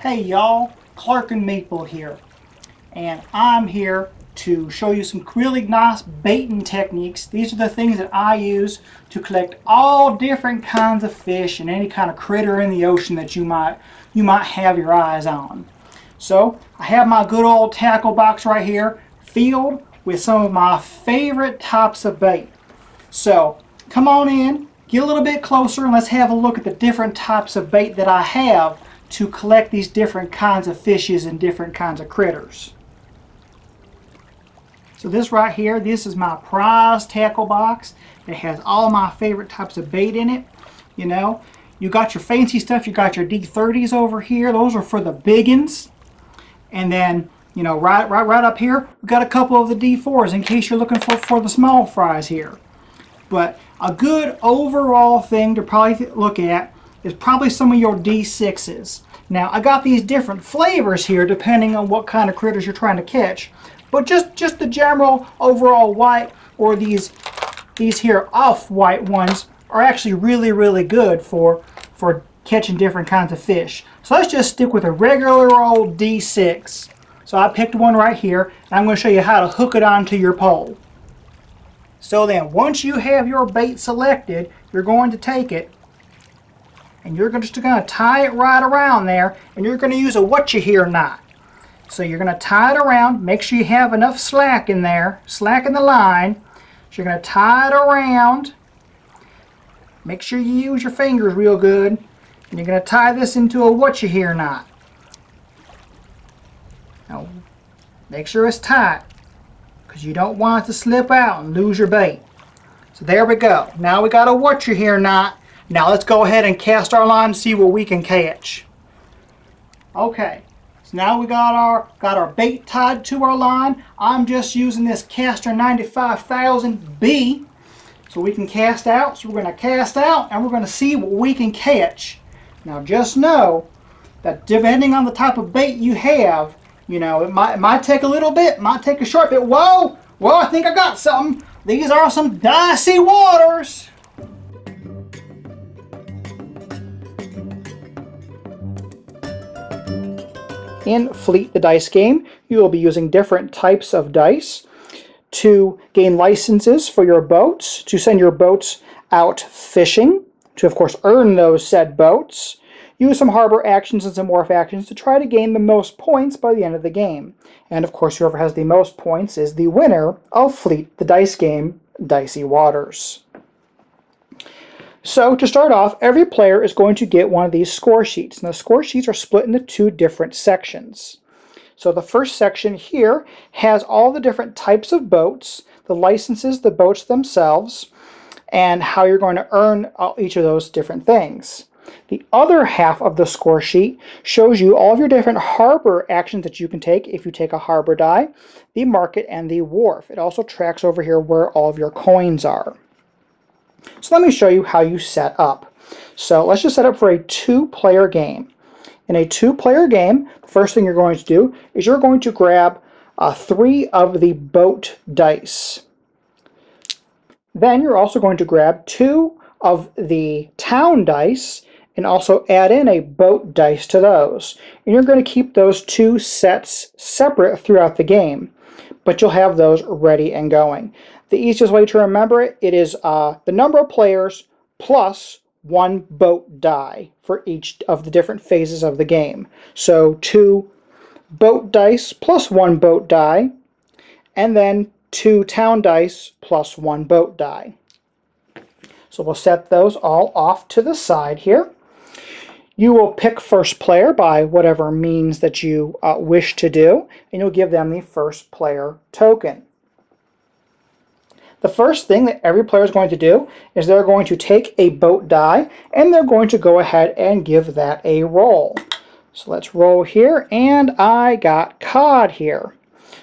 Hey y'all, Cloak and Meeple here, and I'm here to show you some really nice baiting techniques. These are the things that I use to collect all different kinds of fish and any kind of critter in the ocean that you might have your eyes on. So I have my good old tackle box right here filled with some of my favorite types of bait. So come on in, get a little bit closer, and let's have a look at the different types of bait that I have to collect these different kinds of fishes and different kinds of critters. So this right here, this is my prize tackle box. It has all my favorite types of bait in it. You know, you got your fancy stuff, you got your D30s over here. Those are for the biggins. And then, you know, right up here, we've got a couple of the D4s in case you're looking for the small fries here. But a good overall thing to probably look at is probably some of your D6s. Now, I got these different flavors here depending on what kind of critters you're trying to catch. But just the general overall white, or these here off-white ones, are actually really good for catching different kinds of fish. So let's just stick with a regular old D6. So I picked one right here, and I'm going to show you how to hook it onto your pole. So then, once you have your bait selected, you're going to take it, and you're just going to tie it right around there, and you're going to use a what-you-hear knot. So you're going to tie it around, make sure you have enough slack in there, slack in the line. So you're going to tie it around, make sure you use your fingers real good, and you're going to tie this into a what-you-hear knot. Now, make sure it's tight, because you don't want it to slip out and lose your bait. So there we go. Now we got a what-you-hear knot. Now let's go ahead and cast our line and see what we can catch. Okay, so now we got our bait tied to our line. I'm just using this Caster 95,000B so we can cast out. So we're going to cast out and we're going to see what we can catch. Now just know that depending on the type of bait you have, you know, it might take a little bit, might take a short bit. Whoa, I think I got something. These are some dicey waters. In Fleet the Dice game, you will be using different types of dice to gain licenses for your boats, to send your boats out fishing, to of course earn those said boats, use some harbor actions and some wharf actions to try to gain the most points by the end of the game. And of course whoever has the most points is the winner of Fleet the Dice game, Dicey Waters. So to start off, every player is going to get one of these score sheets. And the score sheets are split into two different sections. So the first section here has all the different types of boats, the licenses, the boats themselves, and how you're going to earn each of those different things. The other half of the score sheet shows you all of your different harbor actions that you can take if you take a harbor die, the market, and the wharf. It also tracks over here where all of your coins are. So let me show you how you set up. So let's just set up for a two-player game. In a two-player game, the first thing you're going to do is you're going to grab 3 of the boat dice. Then you're also going to grab 2 of the town dice and also add in a boat dice to those. And you're going to keep those 2 sets separate throughout the game, but you'll have those ready and going. The easiest way to remember it is the number of players plus 1 boat die for each of the different phases of the game. So 2 boat dice plus 1 boat die, and then 2 town dice plus 1 boat die. So we'll set those all off to the side here. You will pick first player by whatever means that you wish to do, and you'll give them the first player token. The first thing that every player is going to do is they're going to take a boat die and they're going to go ahead and give that a roll. So let's roll here, and I got cod here.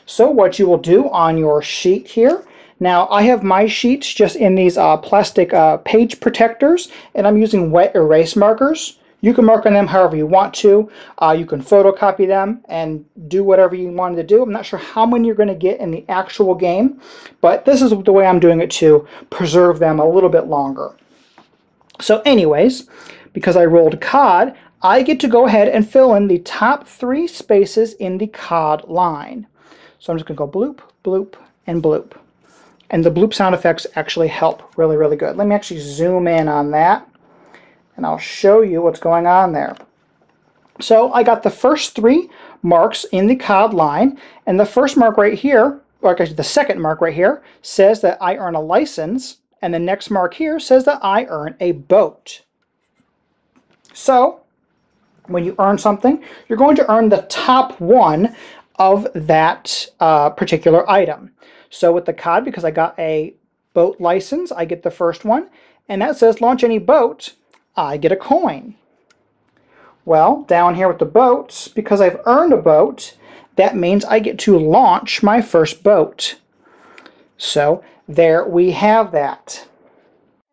So what you will do on your sheet here, now I have my sheets just in these plastic page protectors, and I'm using wet erase markers. You can mark on them however you want to. You can photocopy them and do whatever you wanted to do. I'm not sure how many you're going to get in the actual game, but this is the way I'm doing it to preserve them a little bit longer. So anyways, because I rolled cod, I get to go ahead and fill in the top 3 spaces in the cod line. So I'm just going to go bloop, bloop, and bloop. And the bloop sound effects actually help really, really good. Let me actually zoom in on that, and I'll show you what's going on there. So I got the first 3 marks in the cod line, and the first mark right here, or actually the second mark right here, says that I earn a license, and the next mark here says that I earn a boat. So when you earn something, you're going to earn the top 1 of that particular item. So with the cod, because I got a boat license, I get the first one, and that says launch any boat, I get a coin. Well, down here with the boats, because I've earned a boat, that means I get to launch my first boat. So there we have that.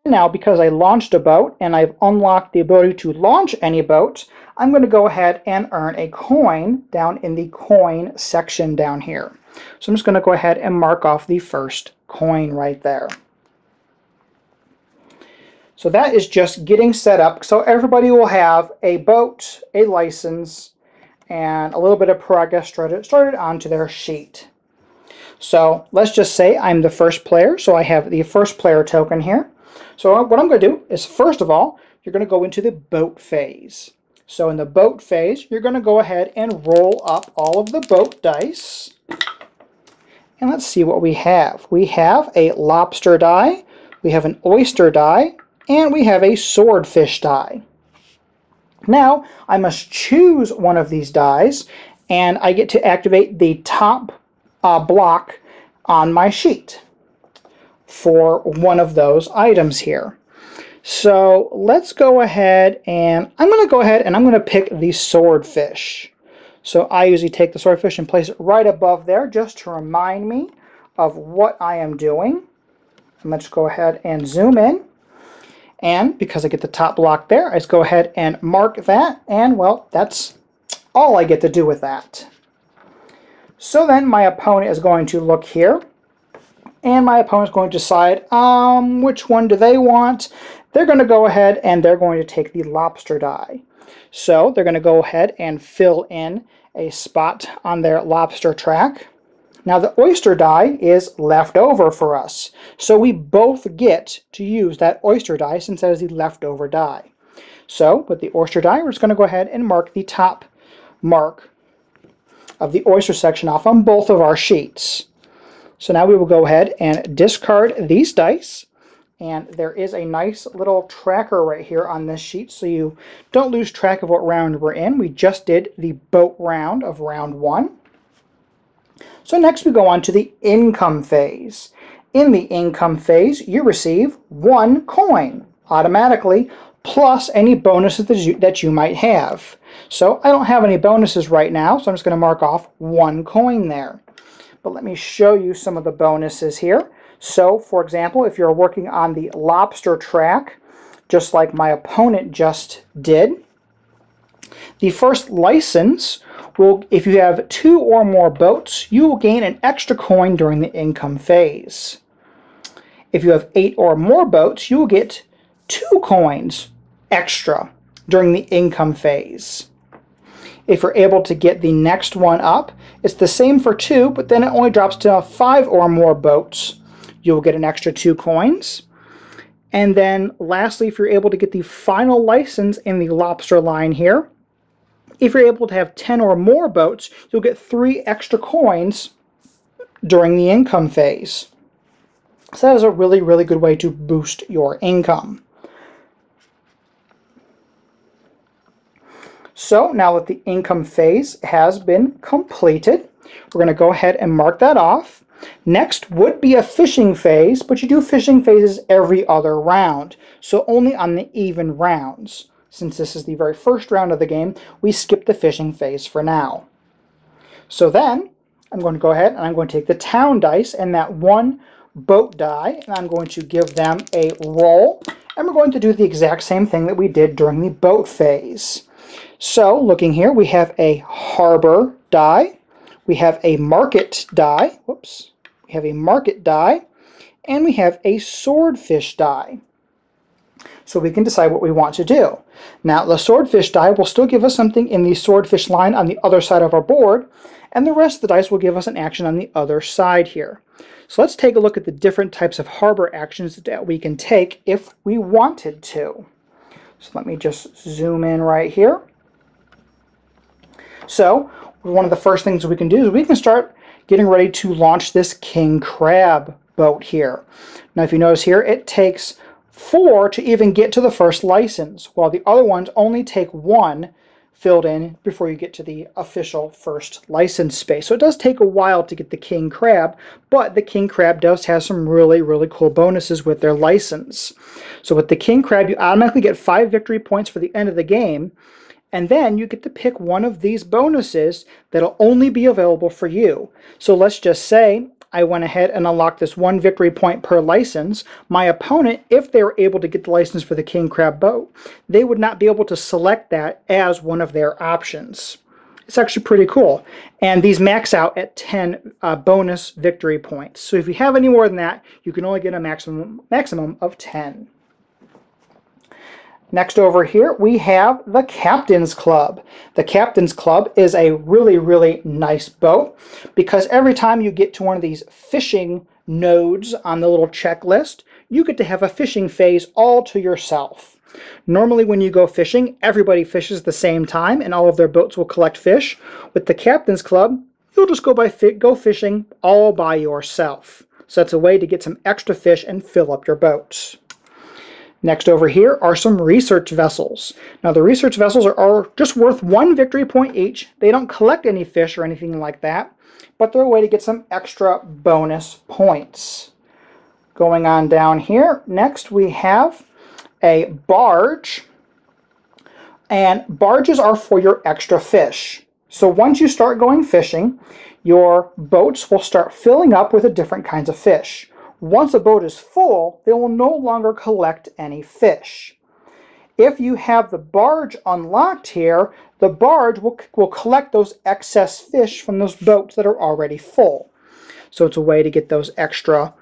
Now, because I launched a boat and I've unlocked the ability to launch any boat, I'm going to go ahead and earn a coin down in the coin section down here. So I'm just going to go ahead and mark off the first coin right there. So that is just getting set up. So everybody will have a boat, a license, and a little bit of progress started onto their sheet. So let's just say I'm the first player. So I have the first player token here. So what I'm going to do is, first of all, you're going to go into the boat phase. So in the boat phase, you're going to go ahead and roll up all of the boat dice. And let's see what we have. We have a lobster die, we have an oyster die, and we have a swordfish die. Now, I must choose one of these dies, and I get to activate the top block on my sheet for one of those items here. So let's go ahead, and I'm going to pick the swordfish. So I usually take the swordfish and place it right above there just to remind me of what I am doing. And let's go ahead and zoom in. And because I get the top block there, I just go ahead and mark that, and well, that's all I get to do with that. So then my opponent is going to look here, and my opponent is going to decide which one do they want. They're going to go ahead and they're going to take the lobster die. So they're going to go ahead and fill in a spot on their lobster track. Now the oyster die is left over for us, so we both get to use that oyster die since that is the leftover die. So with the oyster die, we're just going to go ahead and mark the top mark of the oyster section off on both of our sheets. So now we will go ahead and discard these dice, and there is a nice little tracker right here on this sheet so you don't lose track of what round we're in. We just did the boat round of round 1. So next we go on to the income phase. In the income phase, you receive 1 coin automatically, plus any bonuses that you might have. So I don't have any bonuses right now, so I'm just going to mark off 1 coin there. But let me show you some of the bonuses here. So, for example, if you're working on the lobster track, just like my opponent just did, the first license will, if you have 2 or more boats, you will gain an extra coin during the income phase. If you have 8 or more boats, you will get 2 coins extra during the income phase. If you're able to get the next one up, it's the same for 2, but then it only drops to 5 or more boats. You'll get an extra 2 coins. And then lastly, if you're able to get the final license in the lobster line here, if you're able to have 10 or more boats, you'll get 3 extra coins during the income phase. So that is a really, really good way to boost your income. So now that the income phase has been completed, we're going to go ahead and mark that off. Next would be a fishing phase, but you do fishing phases every other round, so only on the even rounds. Since this is the very first round of the game, we skip the fishing phase for now. So then, I'm going to go ahead and I'm going to take the town dice and that 1 boat die, and I'm going to give them a roll, and we're going to do the exact same thing that we did during the boat phase. So, looking here, we have a harbor die, we have a market die, we have a market die, and we have a swordfish die. so we can decide what we want to do. Now the swordfish die will still give us something in the swordfish line on the other side of our board, and the rest of the dice will give us an action on the other side here. So let's take a look at the different types of harbor actions that we can take if we wanted to. So let me just zoom in right here. So one of the first things we can do is we can start getting ready to launch this king crab boat here. Now if you notice here, it takes 4 to even get to the first license, while the other ones only take 1 filled in before you get to the official first license space. So it does take a while to get the king crab, but the king crab does have some really cool bonuses with their license. So with the king crab, you automatically get 5 victory points for the end of the game, and then you get to pick one of these bonuses that'll only be available for you. So let's just say I went ahead and unlocked this 1 victory point per license. My opponent, if they were able to get the license for the king crab boat, they would not be able to select that as one of their options. It's actually pretty cool. And these max out at 10 bonus victory points. So if you have any more than that, you can only get a maximum of 10. Next over here, we have the Captain's Club. The Captain's Club is a really nice boat because every time you get to one of these fishing nodes on the little checklist, you get to have a fishing phase all to yourself. Normally when you go fishing, everybody fishes the same time and all of their boats will collect fish. With the Captain's Club, you'll just go fishing all by yourself. So that's a way to get some extra fish and fill up your boats. Next over here are some research vessels. Now the research vessels are just worth 1 victory point each. They don't collect any fish or anything like that, but they're a way to get some extra bonus points. Going on down here, next we have a barge, and barges are for your extra fish. So once you start going fishing, your boats will start filling up with different kinds of fish. Once a boat is full, they will no longer collect any fish. If you have the barge unlocked here, the barge will collect those excess fish from those boats that are already full. So it's a way to get those extra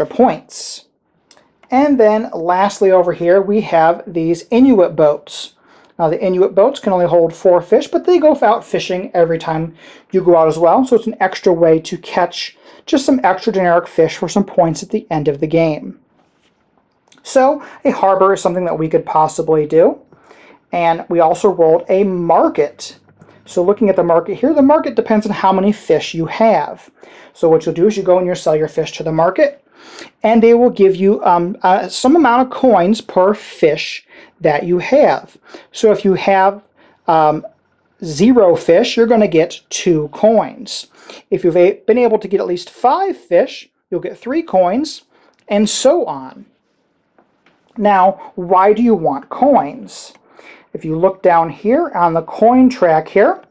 points. And then lastly over here, we have these Inuit boats. Now the Inuit boats can only hold 4 fish, but they go out fishing every time you go out as well. So it's an extra way to catch just some extra generic fish for some points at the end of the game. So a harbor is something that we could possibly do. And we also rolled a market. So looking at the market here, the market depends on how many fish you have. So what you'll do is you go and you sell your fish to the market, and they will give you some amount of coins per fish that you have. So if you have 0 fish, you're going to get 2 coins. If you've been able to get at least 5 fish, you'll get 3 coins, and so on. Now, why do you want coins? If you look down here on the coin track here,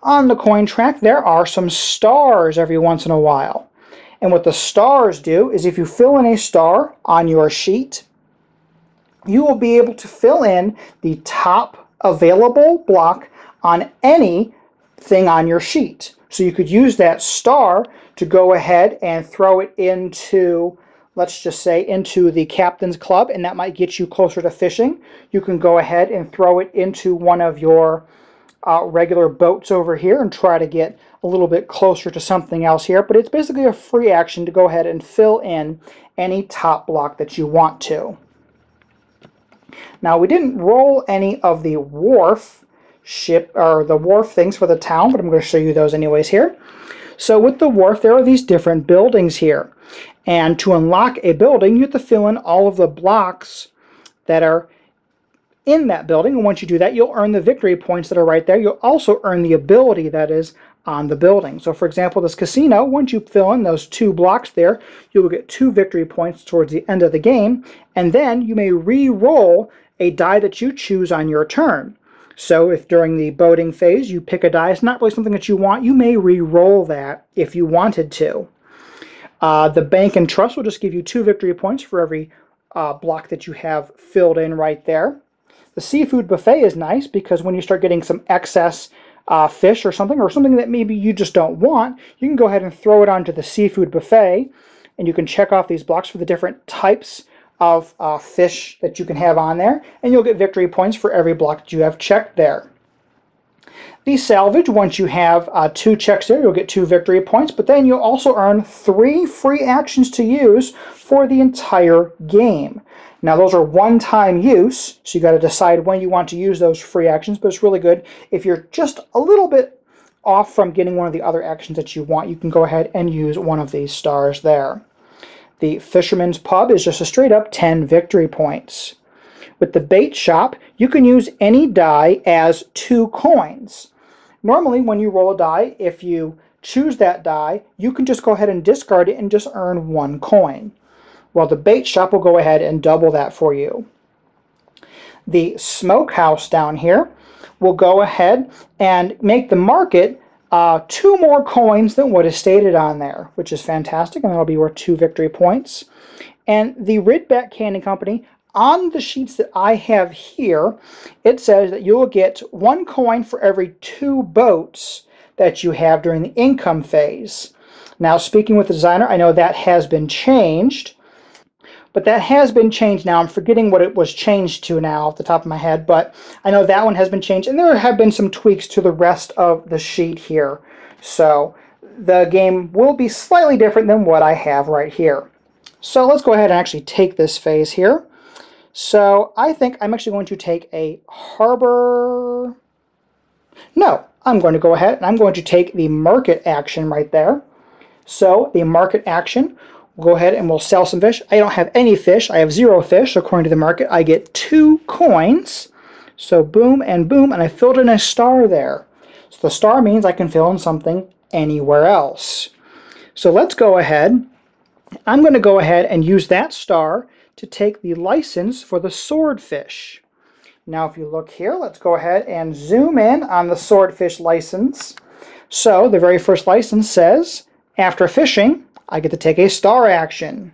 on the coin track there are some stars every once in a while. And what the stars do is if you fill in a star on your sheet, you will be able to fill in the top available block on anything on your sheet. So you could use that star to go ahead and throw it into, let's just say, into the Captain's Club, and that might get you closer to fishing. You can go ahead and throw it into one of your regular boats over here and try to get a little bit closer to something else here, but it's basically a free action to go ahead and fill in any top block that you want to. Now we didn't roll any of the wharf things for the town, but I'm going to show you those anyways here. So with the wharf, there are these different buildings here, and to unlock a building you have to fill in all of the blocks that are in that building, and once you do that you'll earn the victory points that are right there. You'll also earn the ability that is on the building. So for example, this casino, once you fill in those 2 blocks there, you will get 2 victory points towards the end of the game, and then you may re-roll a die that you choose on your turn. So if during the boating phase you pick a die, it's not really something that you want, you may re-roll that if you wanted to. The bank and trust will just give you 2 victory points for every block that you have filled in right there. The seafood buffet is nice because when you start getting some excess fish or something that maybe you just don't want, you can go ahead and throw it onto the seafood buffet, and you can check off these blocks for the different types of fish that you can have on there, and you'll get victory points for every block that you have checked there. The salvage, once you have 2 checks there, you'll get 2 victory points, but then you'll also earn 3 free actions to use for the entire game. Now those are one-time use, so you got to decide when you want to use those free actions, but it's really good if you're just a little bit off from getting one of the other actions that you want. You can go ahead and use one of these stars there. The Fisherman's Pub is just a straight up 10 victory points. With the bait shop, you can use any die as 2 coins. Normally, when you roll a die, if you choose that die, you can just go ahead and discard it and just earn 1 coin. Well, the bait shop will go ahead and double that for you. The smokehouse down here will go ahead and make the market 2 more coins than what is stated on there, which is fantastic, and that'll be worth 2 victory points. And the Ridback Candy Company, on the sheets that I have here, it says that you'll get 1 coin for every 2 boats that you have during the income phase. Now, speaking with the designer, I know that has been changed, but that has been changed now. I'm forgetting what it was changed to now off the top of my head, but I know that one has been changed, and there have been some tweaks to the rest of the sheet here. So the game will be slightly different than what I have right here. So let's go ahead and actually take this phase here. So I think I'm actually going to take a harbor. No, I'm going to go ahead and I'm going to take the market action right there. So the market action, we'll go ahead and we'll sell some fish. I don't have any fish. I have 0 fish. So according to the market, I get 2 coins. So boom and boom, and I filled in a star there. So the star means I can fill in something anywhere else. So let's go ahead. I'm going to go ahead and use that star to take the license for the Swordfish. Now if you look here, let's go ahead and zoom in on the Swordfish license. So the very first license says, after fishing, I get to take a star action.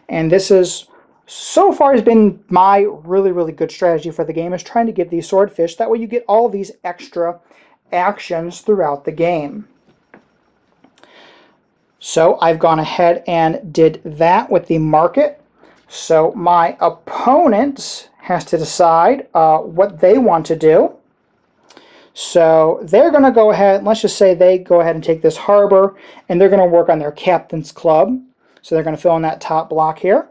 And this is, so far, has been my really good strategy for the game, is trying to get these Swordfish. That way you get all these extra actions throughout the game. So I've gone ahead and did that with the market. So my opponent has to decide what they want to do. So they're going to go ahead, let's just say they go ahead and take this harbor, and they're going to work on their captain's club. So they're going to fill in that top block here.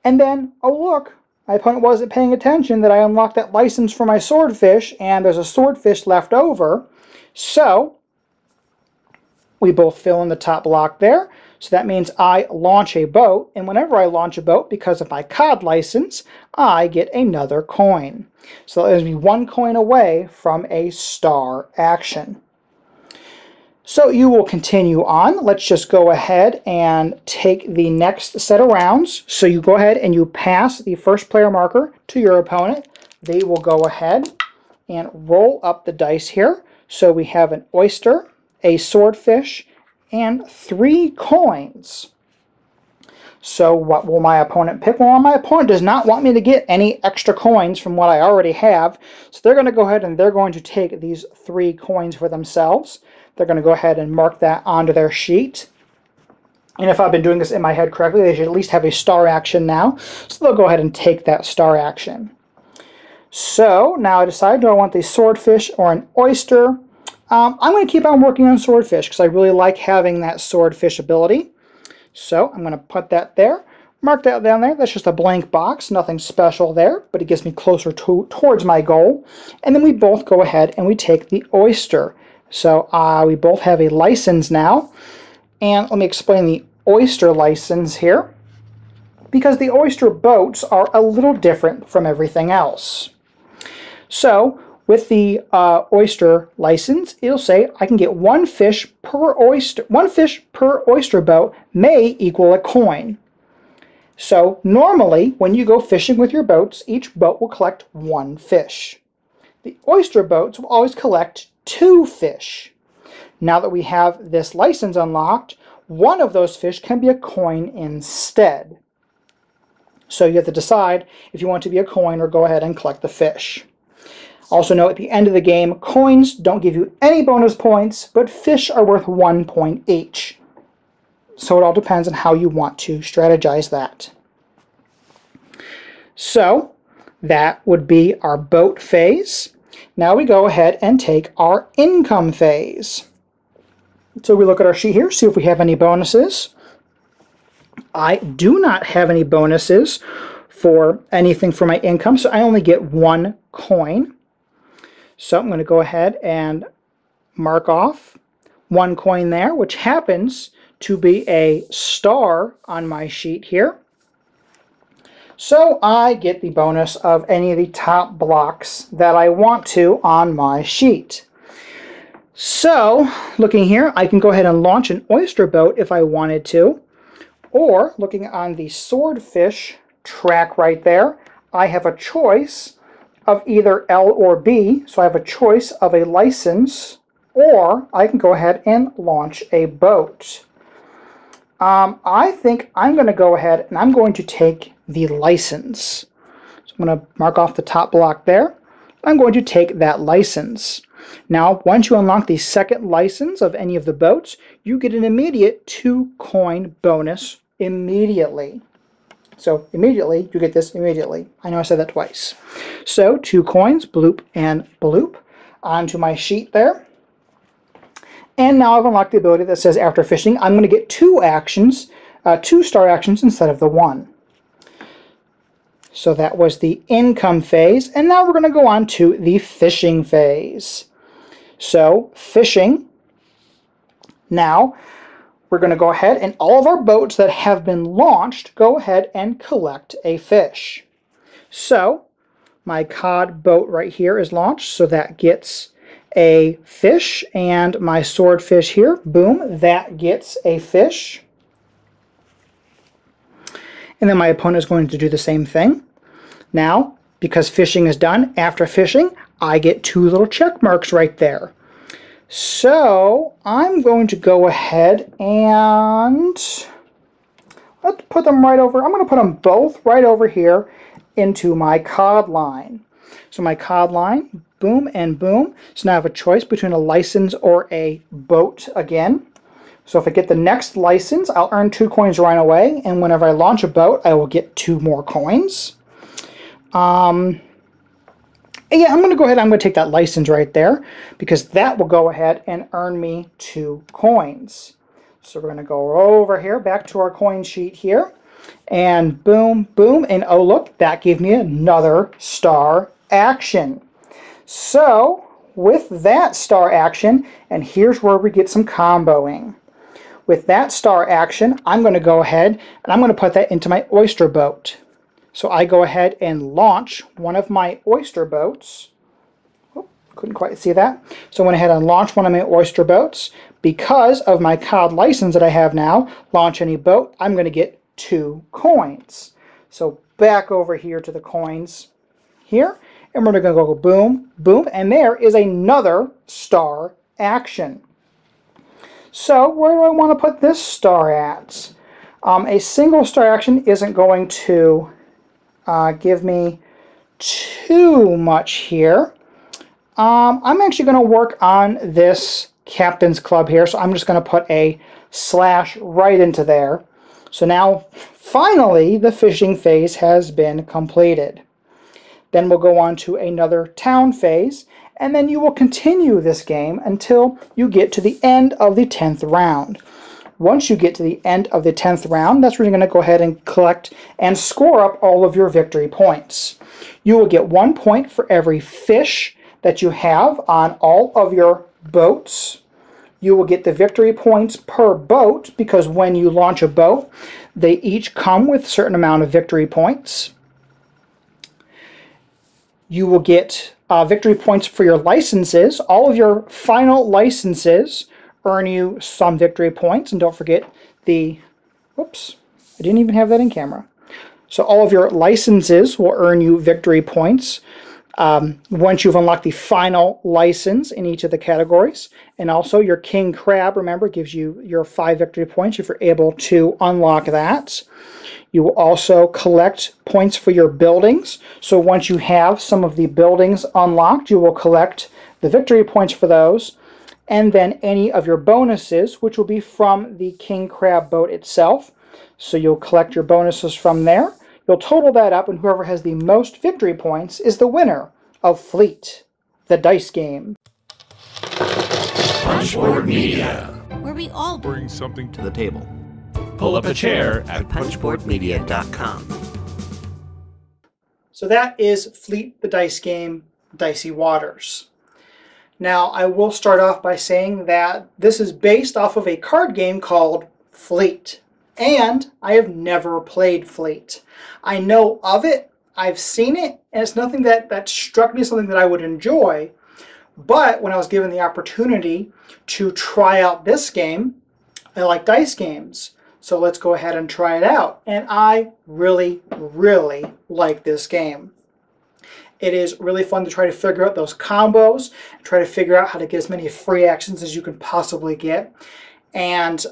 And then, oh look, my opponent wasn't paying attention that I unlocked that license for my Swordfish, and there's a Swordfish left over. So we both fill in the top block there. So that means I launch a boat, and whenever I launch a boat, because of my COD license, I get another coin. So that leaves me 1 coin away from a star action. So you will continue on. Let's just go ahead and take the next set of rounds. So you go ahead and you pass the first player marker to your opponent. They will go ahead and roll up the dice here. So we have an oyster, a swordfish, and 3 coins. So what will my opponent pick? Well, my opponent does not want me to get any extra coins from what I already have. So they're going to go ahead and they're going to take these 3 coins for themselves. They're going to go ahead and mark that onto their sheet. And if I've been doing this in my head correctly, they should at least have a star action now. So they'll go ahead and take that star action. So now I decide, do I want the swordfish or an oyster? I'm going to keep on working on swordfish because I really like having that swordfish ability. So I'm going to put that there. Mark that down there. That's just a blank box. Nothing special there, but it gets me closer towards my goal. And then we both go ahead and we take the oyster. So we both have a license now. And let me explain the oyster license here, because the oyster boats are a little different from everything else. So with the oyster license, it'll say I can get 1 fish per oyster. 1 fish per oyster boat may equal a coin. So normally, when you go fishing with your boats, each boat will collect 1 fish. The oyster boats will always collect 2 fish. Now that we have this license unlocked, one of those fish can be a coin instead. So you have to decide if you want to be a coin or go ahead and collect the fish. Also note, at the end of the game, coins don't give you any bonus points, but fish are worth 1 point each. So it all depends on how you want to strategize that. So that would be our boat phase. Now we go ahead and take our income phase. So we look at our sheet here, see if we have any bonuses. I do not have any bonuses for anything for my income, so I only get 1 coin. So I'm going to go ahead and mark off 1 coin there, which happens to be a star on my sheet here. So I get the bonus of any of the top blocks that I want to on my sheet. So looking here, I can go ahead and launch an oyster boat if I wanted to. Or looking on the Swordfish track right there, I have a choice of either L or B. So I have a choice of a license, or I can go ahead and launch a boat. I think I'm going to go ahead and I'm going to take the license. So I'm going to mark off the top block there. I'm going to take that license. Now, once you unlock the second license of any of the boats, you get an immediate 2 coin bonus immediately. So immediately, you get this immediately. I know I said that twice. So 2 coins, bloop and bloop, onto my sheet there. And now I've unlocked the ability that says after fishing, I'm going to get 2 actions, 2 star actions instead of the 1. So that was the income phase, and now we're going to go on to the fishing phase. So fishing, now we're going to go ahead and all of our boats that have been launched, go ahead and collect a fish. So my cod boat right here is launched, so that gets a fish, and my swordfish here, boom, that gets a fish. And then my opponent is going to do the same thing. Now, because fishing is done, after fishing, I get 2 little check marks right there. So I'm going to go ahead and let's put them right over. I'm going to put them both right over here into my cod line. So my cod line, boom and boom. So now I have a choice between a license or a boat again. So if I get the next license, I'll earn 2 coins right away, and whenever I launch a boat, I will get 2 more coins. Yeah, I'm going to go ahead, I'm going to take that license right there, because that will go ahead and earn me 2 coins. So we're going to go over here, back to our coin sheet here, and boom, boom, and oh look, that gave me another star action. So with that star action, and here's where we get some comboing. With that star action, I'm going to go ahead and I'm going to put that into my oyster boat. So I go ahead and launch one of my oyster boats. Oh, couldn't quite see that. So I went ahead and launched one of my oyster boats. Because of my cod license that I have now, launch any boat, I'm going to get 2 coins. So back over here to the coins here, and we're going to go boom, boom, and there is another star action. So where do I want to put this star at? A single star action isn't going to give me too much here. I'm actually going to work on this Captain's Club here, so I'm just going to put a slash right into there. So now, finally, the fishing phase has been completed. Then we'll go on to another town phase, and then you will continue this game until you get to the end of the 10th round. Once you get to the end of the 10th round, that's where you're going to go ahead and collect and score up all of your victory points. You will get 1 point for every fish that you have on all of your boats. You will get the victory points per boat, because when you launch a boat, they each come with a certain amount of victory points. You will get victory points for your licenses. All of your final licenses earn you some victory points, and don't forget the, whoops, I didn't even have that in camera. So all of your licenses will earn you victory points once you've unlocked the final license in each of the categories. And also your King Crab, remember, gives you your 5 victory points if you're able to unlock that. You will also collect points for your buildings. So once you have some of the buildings unlocked, you will collect the victory points for those. And then any of your bonuses, which will be from the King Crab boat itself. So you'll collect your bonuses from there. You'll total that up, and whoever has the most victory points is the winner of Fleet, the dice game. Punchboard Media, where we all bring something to the table. Pull up a chair at punchboardmedia.com. So that is Fleet, the dice game, Dicey Waters. Now, I will start off by saying that this is based off of a card game called Fleet. And I have never played Fleet. I know of it, I've seen it, and it's nothing that struck me as something that I would enjoy. But when I was given the opportunity to try out this game, I like dice games. So let's go ahead and try it out. And I really, really like this game. It is really fun to try to figure out those combos, try to figure out how to get as many free actions as you can possibly get. And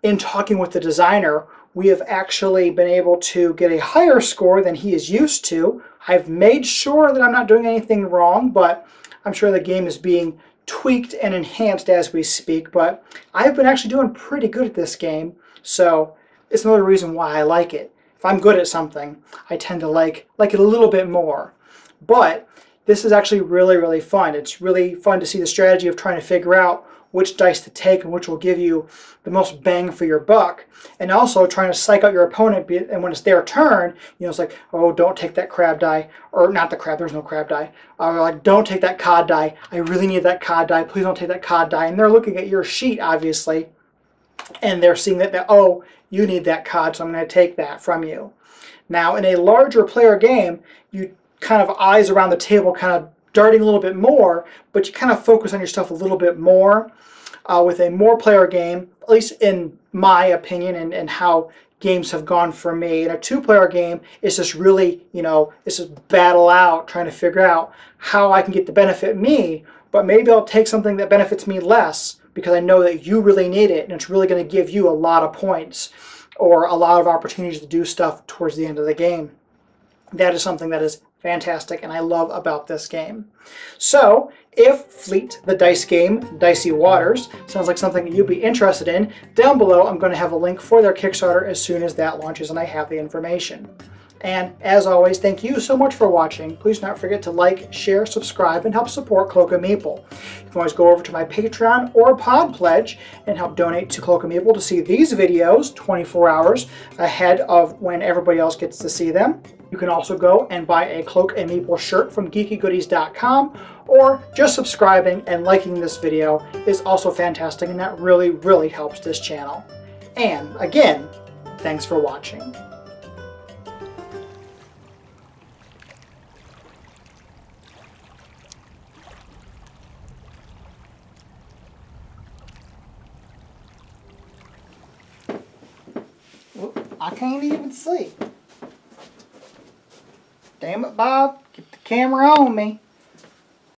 in talking with the designer, we have actually been able to get a higher score than he is used to. I've made sure that I'm not doing anything wrong, but I'm sure the game is being tweaked and enhanced as we speak. But I've been actually doing pretty good at this game, so it's another reason why I like it. If I'm good at something, I tend to like it a little bit more. But this is actually really, really fun. It's really fun to see the strategy of trying to figure out which dice to take and which will give you the most bang for your buck. And also trying to psych out your opponent, and when it's their turn, it's like, oh, don't take that crab die, or not the crab, there's no crab die. Or like, don't take that cod die. I really need that cod die. Please don't take that cod die. And they're looking at your sheet, obviously, and they're seeing that, oh, you need that cod, so I'm going to take that from you. Now, in a larger player game, you kind of eyes around the table kind of darting a little bit more, but you kind of focus on your stuff a little bit more. With a more player game, at least in my opinion and how games have gone for me, in a two-player game, it's just really, it's just battle out, trying to figure out how I can get to benefit me, but maybe I'll take something that benefits me less because I know that you really need it and it's really going to give you a lot of points or a lot of opportunities to do stuff towards the end of the game. That is something that is fantastic and I love about this game. So if Fleet, the dice game, Dicey Waters, sounds like something that you'd be interested in, down below I'm going to have a link for their Kickstarter as soon as that launches and I have the information. And as always, thank you so much for watching. Please don't forget to like, share, subscribe, and help support Cloak and Meeple. You can always go over to my Patreon or Pod Pledge and help donate to Cloak and Meeple to see these videos 24 hours ahead of when everybody else gets to see them. You can also go and buy a Cloak and Meeple shirt from geekygoodies.com, or just subscribing and liking this video is also fantastic, and that really, really helps this channel. And again, thanks for watching. I can't even see. Damn it, Bob. Get the camera on me.